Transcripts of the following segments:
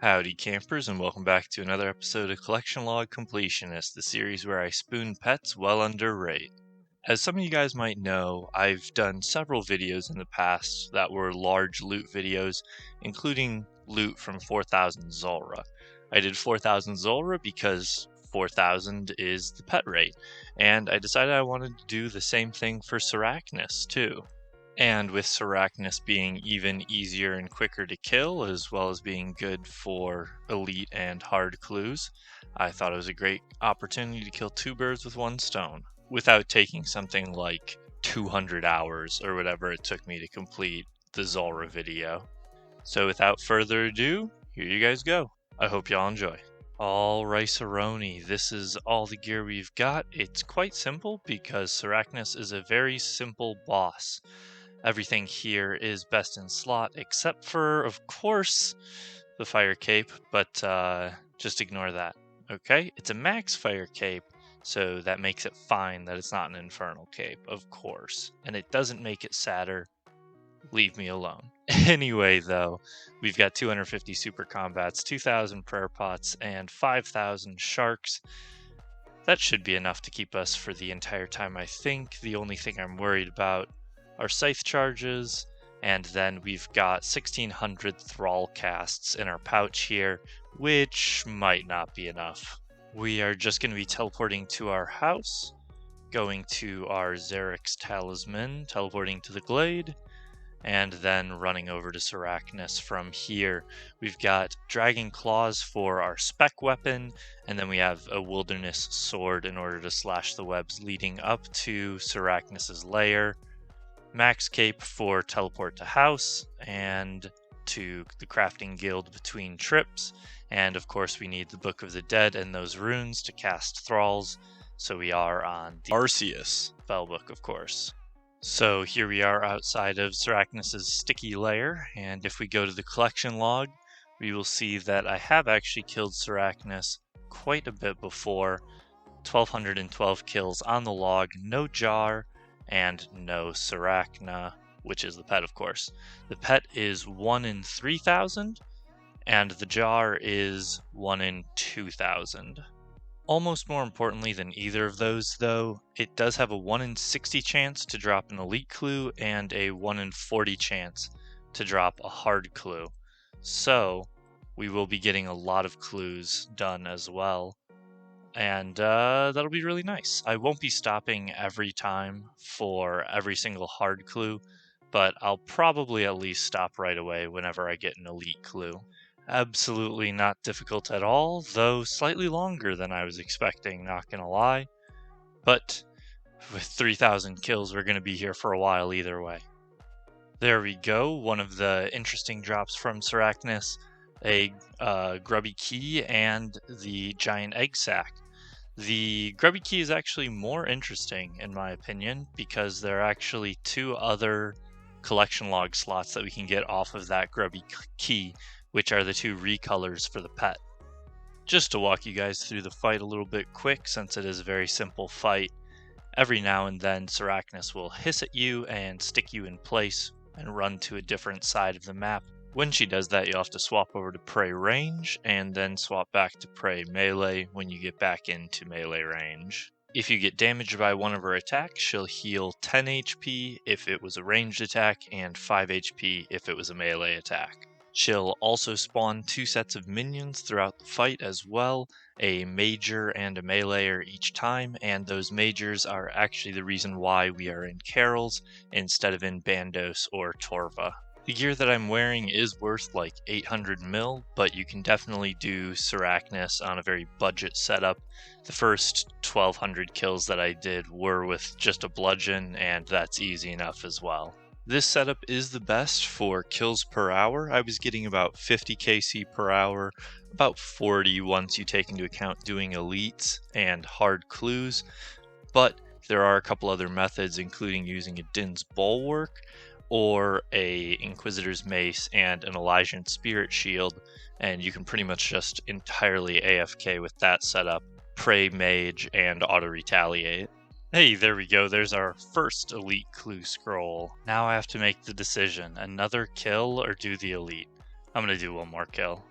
Howdy campers, and welcome back to another episode of Collection Log Completionist, the series where I spoon pets well under rate. As some of you guys might know, I've done several videos in the past that were large loot videos, including loot from 4000 Zulrah. I did 4000 Zulrah because 4000 is the pet rate, and I decided I wanted to do the same thing for Sarachnis too. And with Sarachnis being even easier and quicker to kill, as well as being good for elite and hard clues, I thought it was a great opportunity to kill two birds with one stone, without taking something like 200 hours or whatever it took me to complete the Zulrah video. So without further ado, here you guys go. I hope y'all enjoy. All Rice-A-Roni, this is all the gear we've got. It's quite simple because Sarachnis is a very simple boss. Everything here is best in slot, except for, of course, the fire cape, but just ignore that, okay? It's a max fire cape, so that makes it fine that it's not an infernal cape, of course. And it doesn't make it sadder. Leave me alone. Anyway, though, we've got 250 super combats, 2,000 prayer pots, and 5,000 sharks. That should be enough to keep us for the entire time, I think. The only thing I'm worried about our scythe charges, and then we've got 1600 thrall casts in our pouch here, which might not be enough. We are just going to be teleporting to our house, going to our Xerix talisman, teleporting to the glade, and then running over to Sarachnis from here. We've got dragon claws for our spec weapon, and then we have a wilderness sword in order to slash the webs leading up to Sarachnis's lair. Max cape for teleport to house and to the crafting guild between trips, and of course we need the Book of the Dead and those runes to cast thralls, so we are on the Arceus spellbook, of course. So here we are outside of Sarachnis' sticky lair, and if we go to the collection log, we will see that I have actually killed Sarachnis quite a bit before. 1212 kills on the log, no jar, and no Sarachna, which is the pet, of course. The pet is 1 in 3,000, and the jar is 1 in 2,000. Almost more importantly than either of those, though, it does have a 1 in 60 chance to drop an elite clue and a 1 in 40 chance to drop a hard clue. So, we will be getting a lot of clues done as well. And that'll be really nice. I won't be stopping every time for every single hard clue, but I'll probably at least stop right away whenever I get an elite clue. Absolutely not difficult at all, though slightly longer than I was expecting, not gonna lie. But with 3,000 kills, we're gonna be here for a while either way. There we go, one of the interesting drops from Sarachnis, a grubby key and the giant egg sac. The grubby key is actually more interesting in my opinion because there are actually 2 other collection log slots that we can get off of that grubby key, which are the 2 recolors for the pet. Just to walk you guys through the fight a little bit quick, since it is a very simple fight, every now and then Sarachnis will hiss at you and stick you in place and run to a different side of the map. When she does that, you'll have to swap over to prey range, and then swap back to prey melee when you get back into melee range. If you get damaged by one of her attacks, she'll heal 10 HP if it was a ranged attack, and 5 HP if it was a melee attack. She'll also spawn 2 sets of minions throughout the fight as well, a major and a meleeer each time, and those majors are actually the reason why we are in Carols instead of in Bandos or Torva. The gear that I'm wearing is worth like 800 mil, but you can definitely do Sarachnis on a very budget setup. The first 1200 kills that I did were with just a bludgeon, and that's easy enough as well. This setup is the best for kills per hour. I was getting about 50 KC per hour, about 40 once you take into account doing elites and hard clues, but there are a couple other methods, including using a Din's Bulwark, or a Inquisitor's Mace and an Elysian Spirit Shield, and you can pretty much just entirely AFK with that setup, pray mage, and auto-retaliate. Hey, there we go, there's our first elite clue scroll. Now I have to make the decision, another kill or do the elite? I'm gonna do one more kill.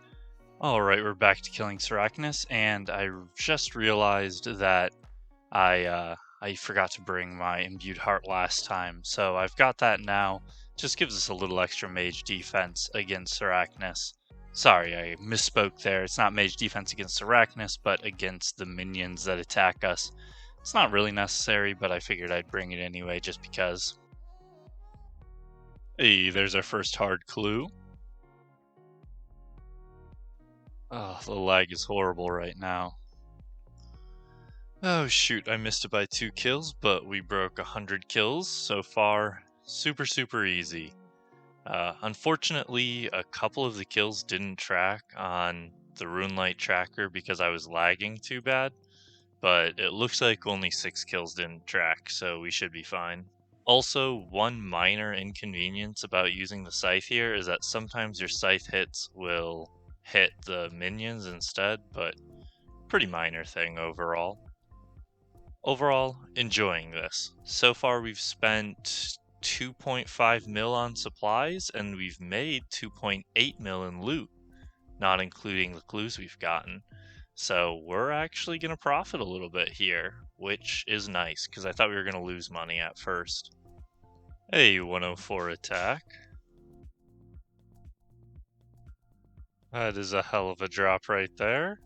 Alright, we're back to killing Sarachnis, and I just realized that I forgot to bring my imbued heart last time, so I've got that now. Just gives us a little extra mage defense against Sarachnis. Sorry, I misspoke there. It's not mage defense against Sarachnis, but against the minions that attack us. It's not really necessary, but I figured I'd bring it anyway just because. Hey, there's our first hard clue. Oh, the lag is horrible right now. Oh shoot, I missed it by 2 kills, but we broke 100 kills so far. Super easy. Unfortunately, a couple of the kills didn't track on the Runelight tracker because I was lagging too bad, but it looks like only 6 kills didn't track, so we should be fine. Also, one minor inconvenience about using the scythe here is that sometimes your scythe hits will hit the minions instead, but pretty minor thing overall. Overall, enjoying this. So far we've spent 2.5 mil on supplies and we've made 2.8 mil in loot, not including the clues we've gotten. So we're actually going to profit a little bit here, which is nice because I thought we were going to lose money at first. Hey, 104 attack. That is a hell of a drop right there.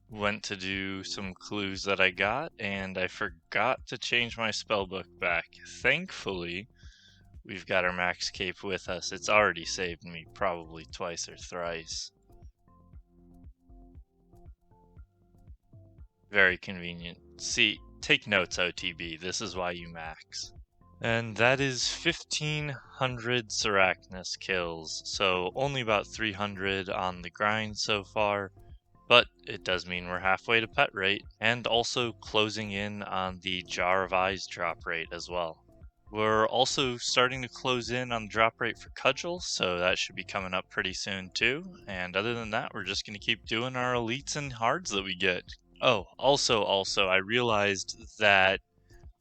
Went to do some clues that I got, and I forgot to change my spellbook back. Thankfully, we've got our max cape with us. It's already saved me probably twice or thrice. Very convenient. See, take notes, OTB. This is why you max. And that is 1,500 Sarachnis kills, so only about 300 on the grind so far. But it does mean we're halfway to pet rate, and also closing in on the Jar of Eyes drop rate as well. We're also starting to close in on the drop rate for Cudgel, so that should be coming up pretty soon too. And other than that, we're just going to keep doing our elites and hards that we get. Oh, also, I realized that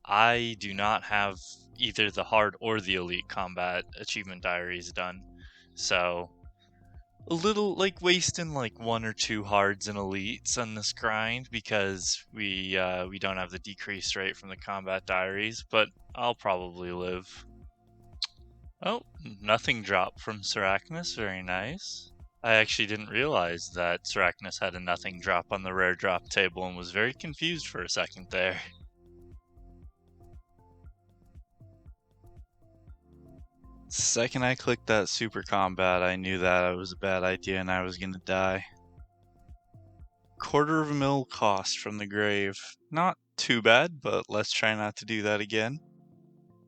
I do not have either the hard or the elite combat achievement diaries done. So a little like wasting like 1 or 2 hards and elites on this grind because we don't have the decreased rate from the combat diaries, but I'll probably live. Oh, nothing dropped from Sarachnis, very nice. I actually didn't realize that Sarachnis had a nothing drop on the rare drop table and was very confused for a second there. The second I clicked that super combat, I knew that it was a bad idea and I was gonna die. 1/4 mil cost from the grave. Not too bad, but let's try not to do that again.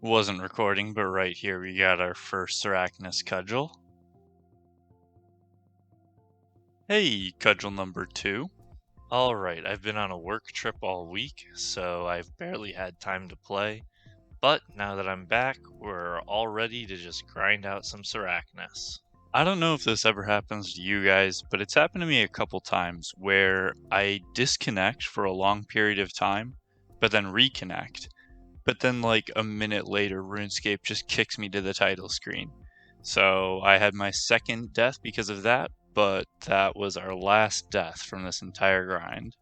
Wasn't recording, but right here we got our first Sarachnis cudgel. Hey, cudgel number 2. Alright, I've been on a work trip all week, so I've barely had time to play. But now that I'm back, we're all ready to just grind out some Sarachnis. I don't know if this ever happens to you guys, but it's happened to me a couple times where I disconnect for a long period of time, but then reconnect. But then like a minute later, RuneScape just kicks me to the title screen. So I had my second death because of that, but that was our last death from this entire grind.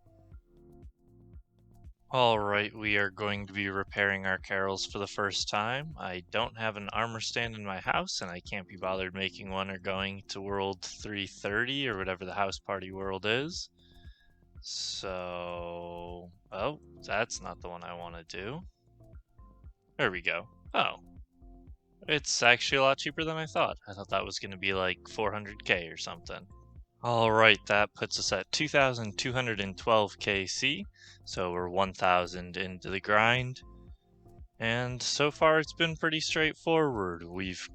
Alright, we are going to be repairing our carols for the first time. I don't have an armor stand in my house, and I can't be bothered making one or going to World 330 or whatever the house party world is. So... oh, that's not the one I want to do. There we go. Oh. It's actually a lot cheaper than I thought. I thought that was going to be like 400k or something. Alright, that puts us at 2,212 KC, so we're 1,000 into the grind. And so far it's been pretty straightforward. We've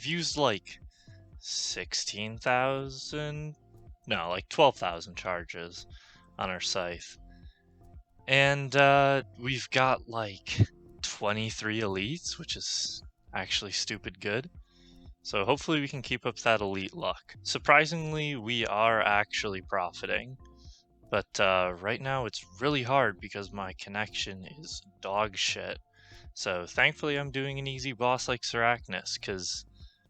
used like 16,000, no, like 12,000 charges on our scythe. And we've got like 23 elites, which is actually stupid good. So hopefully we can keep up that elite luck. Surprisingly, we are actually profiting. But right now it's really hard because my connection is dog shit. So thankfully I'm doing an easy boss like Sarachnis, because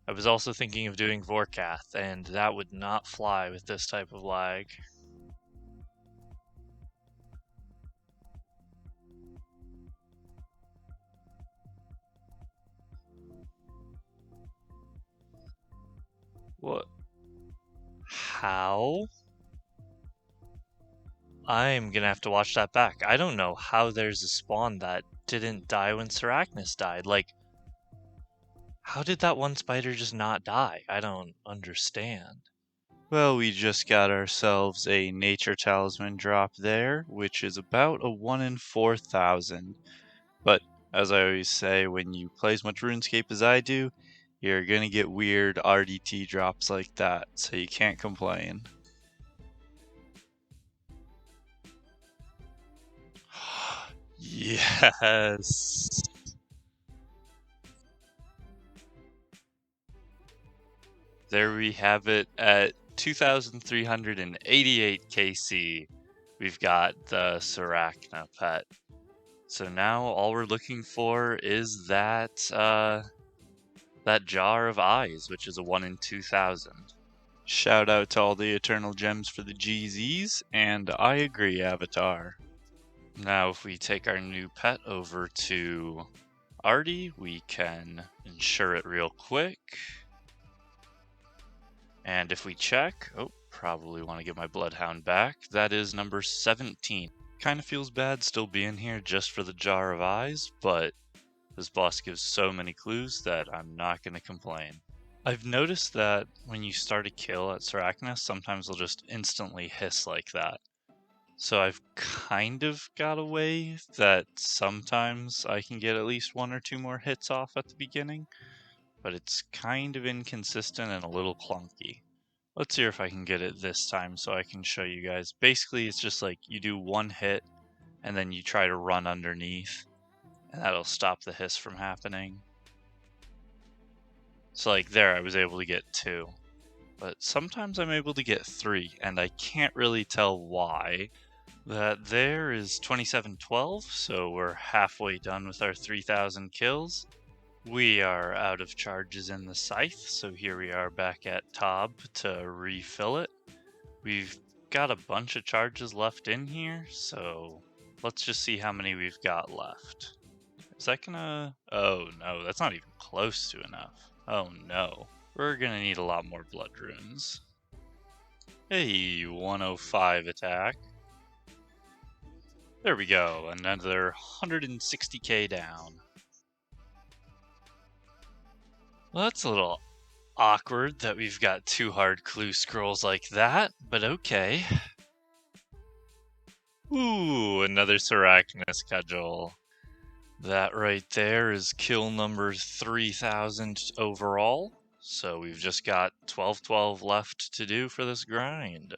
I was also thinking of doing Vorkath, and that would not fly with this type of lag. What? How? I'm gonna have to watch that back. I don't know how there's a spawn that didn't die when Sarachnis died. Like, how did that one spider just not die? I don't understand. Well, we just got ourselves a nature talisman drop there, which is about a 1 in 4,000. But as I always say, when you play as much RuneScape as I do, you're gonna get weird RDT drops like that, so you can't complain. Yes. There we have it at 2,388 KC. We've got the Sarachna pet. So now all we're looking for is that jar of eyes, which is a 1 in 2,000. Shout out to all the Eternal Gems for the GZs, and I agree, Avatar. Now if we take our new pet over to Artie, we can insure it real quick. And if we check, probably want to get my Bloodhound back. That is number 17. Kind of feels bad still being here just for the jar of eyes, but this boss gives so many clues that I'm not going to complain. I've noticed that when you start a kill at Sarachnis, sometimes they'll just instantly hiss like that. So I've kind of got a way that sometimes I can get at least 1 or 2 more hits off at the beginning, but it's kind of inconsistent and a little clunky. Let's see if I can get it this time so I can show you guys. Basically, it's just like you do 1 hit and then you try to run underneath, and that'll stop the hiss from happening. So like there, I was able to get 2. But sometimes I'm able to get 3, and I can't really tell why. That there is 2712, so we're halfway done with our 3,000 kills. We are out of charges in the scythe, so here we are back at Tob to refill it. We've got a bunch of charges left in here, so let's just see how many we've got left. Is that gonna... Oh no, that's not even close to enough. Oh no. We're gonna need a lot more blood runes. Hey, 105 attack. There we go, another 160k down. Well, that's a little awkward that we've got 2 hard clue scrolls like that, but okay. Ooh, another Sarachnis cudgel. That right there is kill number 3,000 overall. So we've just got 1212 left to do for this grind.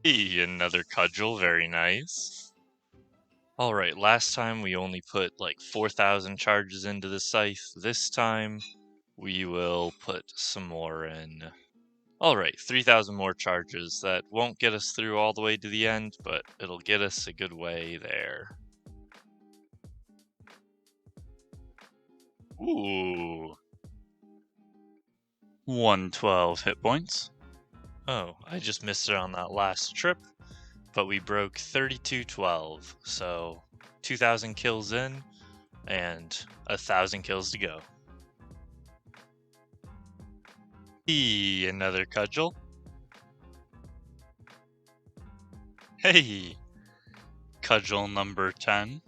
Hey, another cudgel, very nice. Alright, last time we only put like 4,000 charges into the scythe. This time we will put some more in. Alright, 3,000 more charges. That won't get us through all the way to the end, but it'll get us a good way there. Ooh. 112 hit points. Oh, I just missed it on that last trip, but we broke 3212, so 2,000 kills in and 1,000 kills to go. Another cudgel. Hey, cudgel number 10.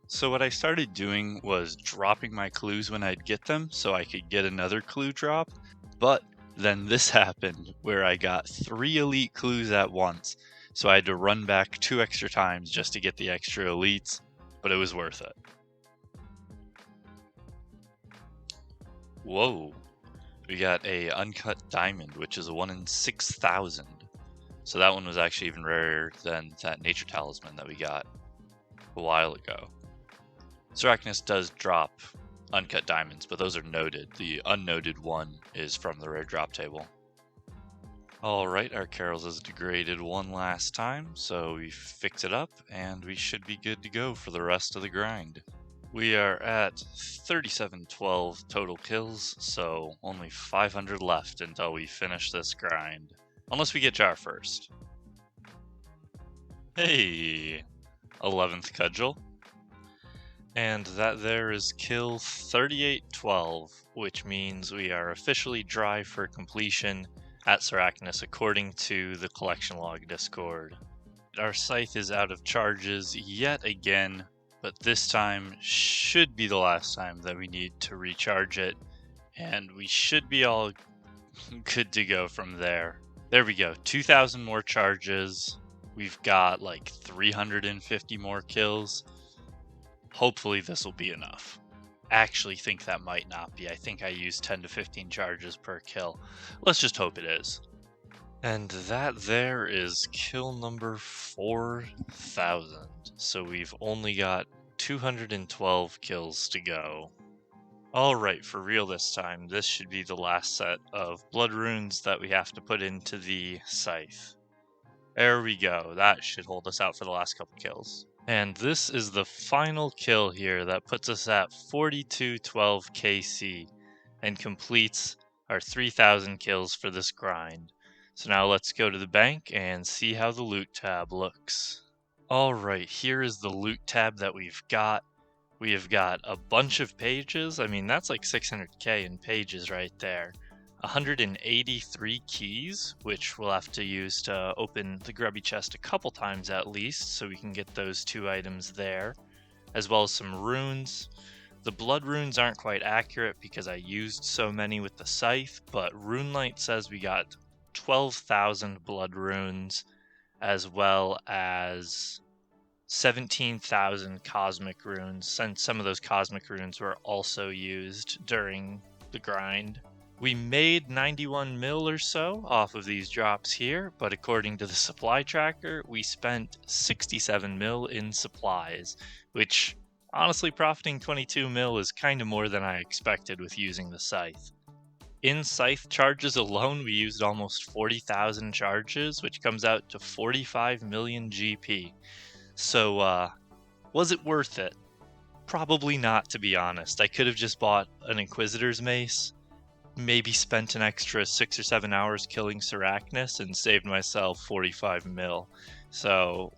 So what I started doing was dropping my clues when I'd get them so I could get another clue drop, but then this happened where I got 3 elite clues at once, so I had to run back 2 extra times just to get the extra elites, but it was worth it. Whoa, we got a uncut diamond, which is a 1 in 6,000. So that one was actually even rarer than that nature talisman that we got a while ago. Sarachnis does drop uncut diamonds, but those are noted. The unnoted one is from the rare drop table. Alright, our carols is degraded one last time, so we fix it up, and we should be good to go for the rest of the grind. We are at 3712 total kills, so only 500 left until we finish this grind. Unless we get Jar first. Hey! 11th cudgel. And that there is kill 3812, which means we are officially dry for completion at Sarachnis according to the collection log Discord. Our scythe is out of charges yet again, but this time should be the last time that we need to recharge it, and we should be all good to go from there. There we go, 2,000 more charges. We've got like 350 more kills. Hopefully this will be enough. Actually think that might not be. I think I used 10 to 15 charges per kill. Let's just hope it is. And that there is kill number 4,000. So we've only got 212 kills to go. Alright, for real this time, this should be the last set of blood runes that we have to put into the scythe. There we go, that should hold us out for the last couple kills. And this is the final kill here that puts us at 4212 KC and completes our 3,000 kills for this grind. So now let's go to the bank and see how the loot tab looks. Alright, here is the loot tab that we've got. We have got a bunch of pages. I mean, that's like 600k in pages right there. 183 keys, which we'll have to use to open the grubby chest a couple times at least, so we can get those 2 items there, as well as some runes. The blood runes aren't quite accurate because I used so many with the scythe, but RuneLight says we got 12,000 blood runes, as well as 17,000 cosmic runes, since some of those cosmic runes were also used during the grind. We made 91 mil or so off of these drops here, but according to the supply tracker, we spent 67 mil in supplies, which honestly profiting 22 mil is kind of more than I expected with using the scythe. In scythe charges alone, we used almost 40,000 charges, which comes out to 45 million GP. So, was it worth it? Probably not, to be honest. I could have just bought an Inquisitor's Mace, maybe spent an extra 6 or 7 hours killing Sarachnis and saved myself 45 mil. So,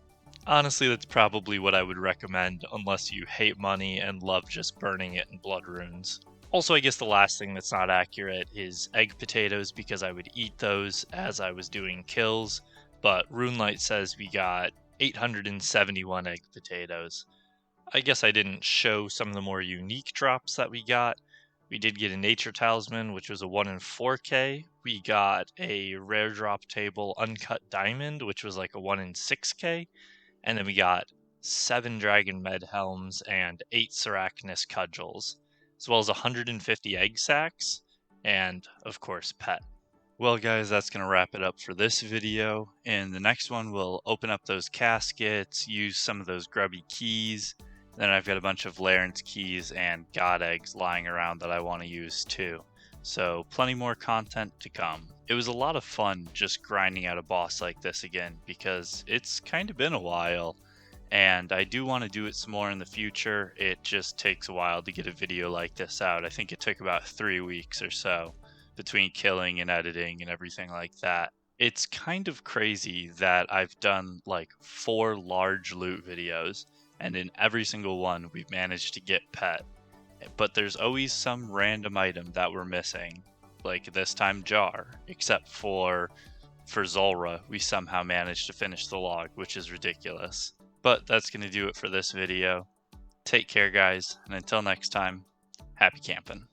honestly, that's probably what I would recommend unless you hate money and love just burning it in blood runes. Also, I guess the last thing that's not accurate is egg potatoes, because I would eat those as I was doing kills, but RuneLight says we got 871 egg potatoes. I guess I didn't show some of the more unique drops that we got. We did get a nature talisman, which was a 1 in 4k. We got a rare drop table uncut diamond, which was like a 1 in 6k. And then we got 7 dragon med helms and 8 Sarachnis cudgels, as well as 150 egg sacs, and of course pet. Well guys, that's going to wrap it up for this video. In the next one, we'll open up those caskets, use some of those grubby keys. Then I've got a bunch of Laren's keys and god eggs lying around that I want to use too. So plenty more content to come. It was a lot of fun just grinding out a boss like this again, because it's kind of been a while. And I do want to do it some more in the future. It just takes a while to get a video like this out. I think it took about 3 weeks or so between killing and editing and everything like that. It's kind of crazy that I've done like 4 large loot videos, and in every single one we've managed to get pet. But there's always some random item that we're missing, like this time Jar, except for Zulrah we somehow managed to finish the log, which is ridiculous. But that's going to do it for this video. Take care guys, and until next time, happy camping.